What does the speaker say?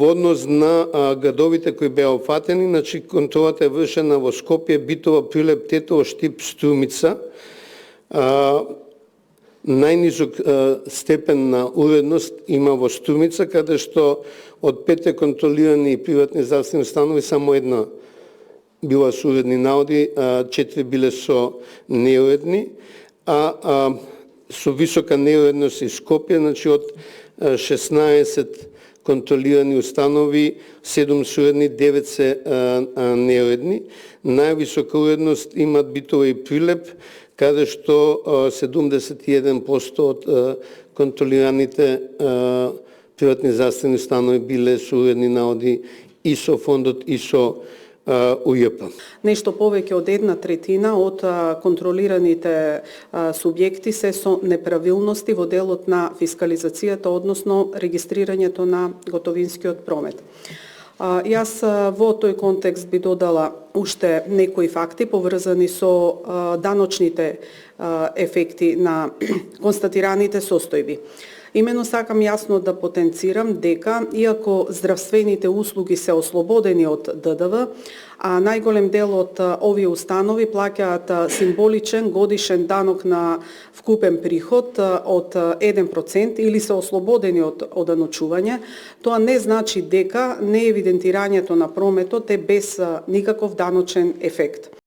Во однос на градовите кои беа опфатени, значи контролата е вршена во Скопје, Битола, Прилеп, Тетово, Штип, Струмица. Најнизок степен на уредност има во Струмица, каде што од 5 контролирани приватни здравствени установи само една била со уредни наоди, 4 биле со неуредни, а со висока неуредност и Скопје, значи од 16 контролирани установи, 7 се уредни, 9 се неуредни. Највисока уредност имат Битола и Прилеп, каде што 71% од контролираните приватни здравствени установи биле со уредни наоди и со фондот и со УЈП. Нешто повеќе од 1/3 од контролираните субјекти се со неправилности во делот на фискализацијата, односно регистрирањето на готовинскиот промет. Јас во тој контекст би додала уште некои факти поврзани со даночните ефекти на констатираните состојби. Имено сакам јасно да потенцирам дека, иако здравствените услуги се ослободени од ДДВ, а најголем дел од овие установи плаќаат символичен годишен данок на вкупен приход од 1% или се ослободени од оданочување, тоа не значи дека неевидентирањето на прометот е без никаков даночен ефект.